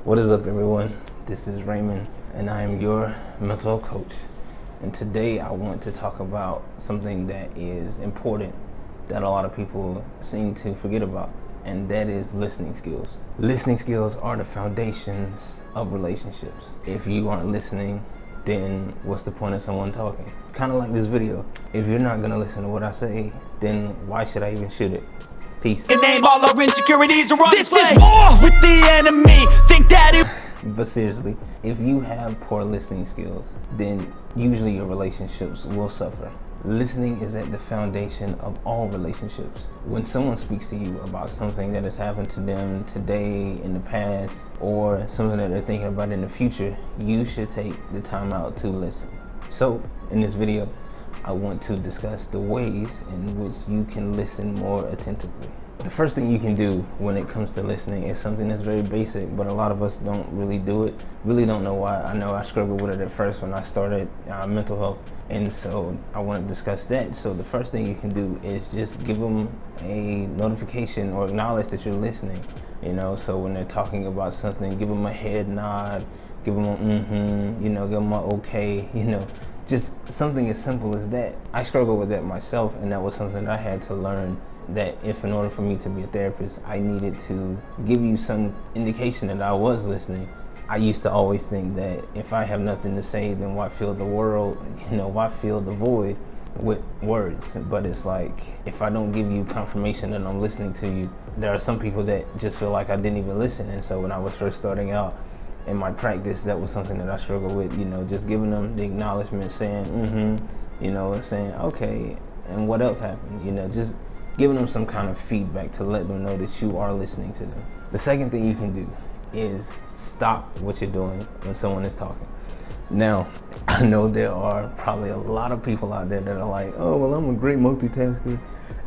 What is up, everyone? This is Raymond, and I am your mental health coach. And today I want to talk about something that is important that a lot of people seem to forget about, and that is listening skills. Listening skills are the foundations of relationships. If you aren't listening, then what's the point of someone talking? Kind of like this video. If you're not gonna listen to what I say, then why should I even shoot it? Peace. And name all our insecurities are on this display. Is war with the enemy. Think that it. But seriously, if you have poor listening skills, then usually your relationships will suffer. Listening is at the foundation of all relationships. When someone speaks to you about something that has happened to them today, in the past, or something that they're thinking about in the future, you should take the time out to listen. So, in this video, I want to discuss the ways in which you can listen more attentively. The first thing you can do when it comes to listening is something that's very basic, but a lot of us don't really do it. Really don't know why. I know I struggled with it at first when I started mental health, and so I want to discuss that. So the first thing you can do is just give them a notification or acknowledge that you're listening. So when they're talking about something, give them a head nod, give them a give them a okay, just something as simple as that. I struggled with that myself, and that was something that I had to learn, that if in order for me to be a therapist, I needed to give you some indication that I was listening. I used to always think that if I have nothing to say, then why fill the world, why fill the void with words? But it's like, if I don't give you confirmation that I'm listening to you, there are some people that just feel like I didn't even listen. And so when I was first starting out in my practice, that was something that I struggled with, just giving them the acknowledgement, saying, and saying, okay, and what else happened? Just giving them some kind of feedback to let them know that you are listening to them. The second thing you can do is stop what you're doing when someone is talking. Now, I know there are probably a lot of people out there that are like, oh, well, I'm a great multitasker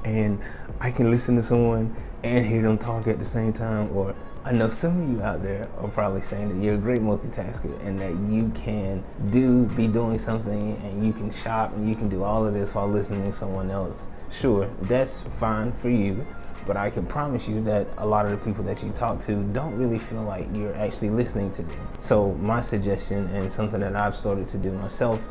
and I can listen to someone and hear them talk at the same time. Or I know some of you out there are probably saying that you're a great multitasker and that you can be doing something and you can shop and you can do all of this while listening to someone else. Sure, that's fine for you, but I can promise you that a lot of the people that you talk to don't really feel like you're actually listening to them. So my suggestion, and something that I've started to do myself,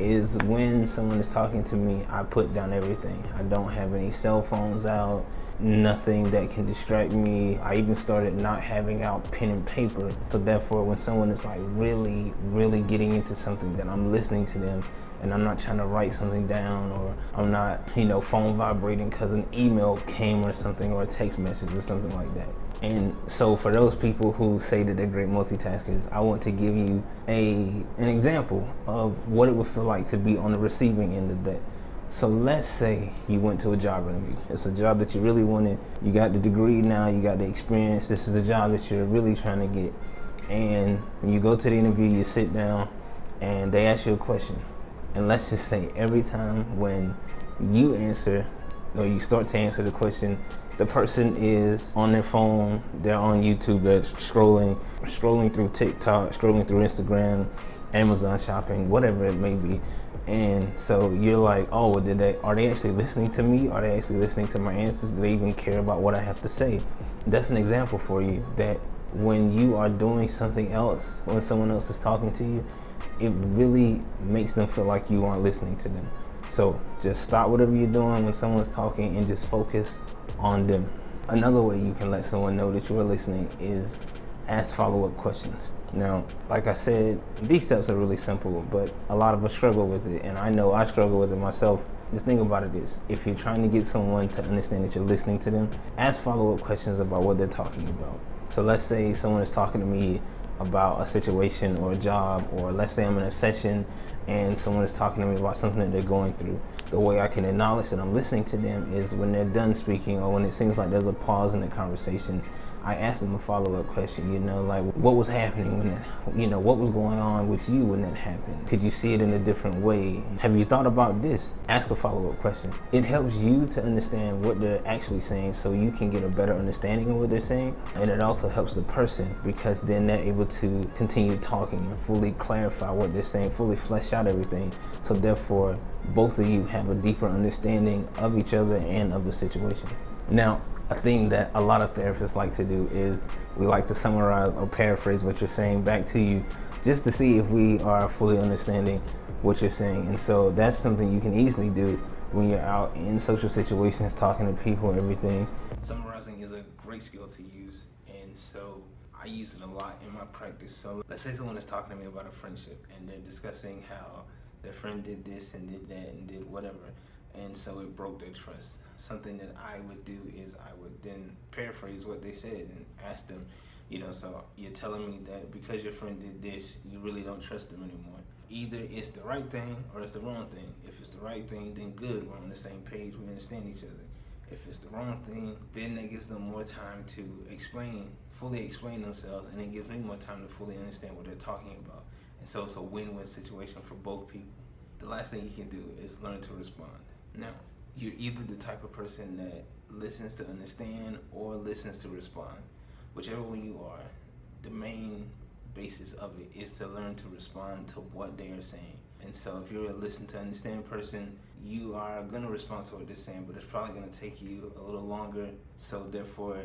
is when someone is talking to me, I put down everything. I don't have any cell phones out, nothing that can distract me. I even started not having out pen and paper. So therefore, when someone is like really, really getting into something, that I'm listening to them, and I'm not trying to write something down, or I'm not, phone vibrating because an email came or something, or a text message or something like that. And so for those people who say that they're great multitaskers, I want to give you an example of what it would feel like to be on the receiving end of that. So let's say you went to a job interview. It's a job that you really wanted. You got the degree now, you got the experience. This is a job that you're really trying to get. And when you go to the interview, you sit down and they ask you a question. And let's just say every time when you answer, or you start to answer the question, the person is on their phone, they're on YouTube, they're scrolling through TikTok, scrolling through Instagram, Amazon shopping, whatever it may be. And so you're like, oh, are they actually listening to me? Are they actually listening to my answers? Do they even care about what I have to say? That's an example for you that when you are doing something else, when someone else is talking to you, it really makes them feel like you aren't listening to them. So just stop whatever you're doing when someone's talking and just focus on them. Another way you can let someone know that you are listening is ask follow-up questions. Now, like I said, these steps are really simple, but a lot of us struggle with it, and I know I struggle with it myself. The thing about it is, if you're trying to get someone to understand that you're listening to them, ask follow-up questions about what they're talking about. So let's say someone is talking to me about a situation or a job, or let's say I'm in a session and someone is talking to me about something that they're going through. The way I can acknowledge that I'm listening to them is when they're done speaking, or when it seems like there's a pause in the conversation, I ask them a follow-up question, like what was happening when that, what was going on with you when that happened? Could you see it in a different way? Have you thought about this? Ask a follow-up question. It helps you to understand what they're actually saying, so you can get a better understanding of what they're saying. And it also helps the person, because then they're able to continue talking and fully clarify what they're saying, fully flesh out everything. So therefore, both of you have a deeper understanding of each other and of the situation. Now, a thing that a lot of therapists like to do is we like to summarize or paraphrase what you're saying back to you just to see if we are fully understanding what you're saying. And so that's something you can easily do when you're out in social situations, talking to people, everything. Summarizing is a great skill to use, and so I use it a lot in my practice. So let's say someone is talking to me about a friendship and they're discussing how their friend did this and did that and did whatever, and so it broke their trust. Something that I would do is I would then paraphrase what they said and ask them, so you're telling me that because your friend did this, you really don't trust them anymore. Either it's the right thing or it's the wrong thing. If it's the right thing, then good, we're on the same page, we understand each other. If it's the wrong thing, then that gives them more time to fully explain themselves, and it gives me more time to fully understand what they're talking about. And so it's a win-win situation for both people. The last thing you can do is learn to respond. Now, you're either the type of person that listens to understand or listens to respond. Whichever one you are, the main basis of it is to learn to respond to what they are saying. And so if you're a listen to understand person, you are going to respond to what they're saying, but it's probably going to take you a little longer. So therefore,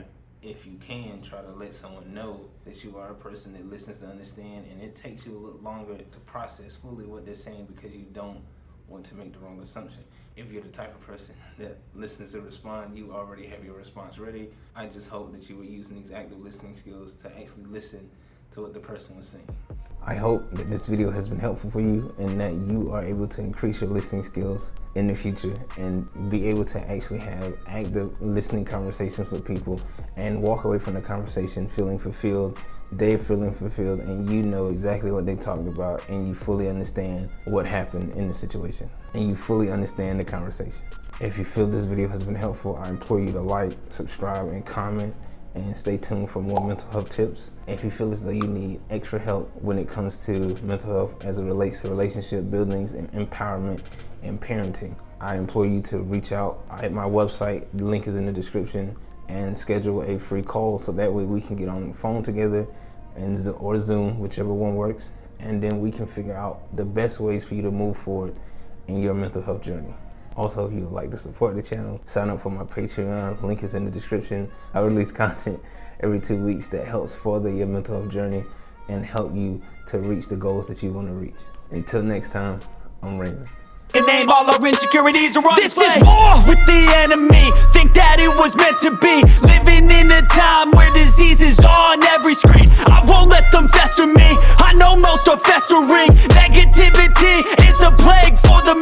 if you can, try to let someone know that you are a person that listens to understand, and it takes you a little longer to process fully what they're saying because you don't want to make the wrong assumption. If you're the type of person that listens to respond, you already have your response ready. I just hope that you were using these active listening skills to actually listen to what the person was saying. I hope that this video has been helpful for you and that you are able to increase your listening skills in the future and be able to actually have active listening conversations with people and walk away from the conversation feeling fulfilled, they're feeling fulfilled, and you know exactly what they talked about, and you fully understand what happened in the situation, and you fully understand the conversation. If you feel this video has been helpful, I implore you to like, subscribe, and comment, and stay tuned for more mental health tips. If you feel as though you need extra help when it comes to mental health as it relates to relationship buildings and empowerment and parenting, I implore you to reach out at my website. The link is in the description, and schedule a free call so that way we can get on the phone together or Zoom, whichever one works, and then we can figure out the best ways for you to move forward in your mental health journey. Also, if you would like to support the channel, sign up for my Patreon. Link is in the description. I release content every 2 weeks that helps further your mental health journey and help you to reach the goals that you want to reach. Until next time, I'm Raymond. And name all our insecurities are on this display. This is war with the enemy. Think that it was meant to be. Living in a time where disease is on every screen. I won't let them fester me. I know most are festering. Negativity is a plague for the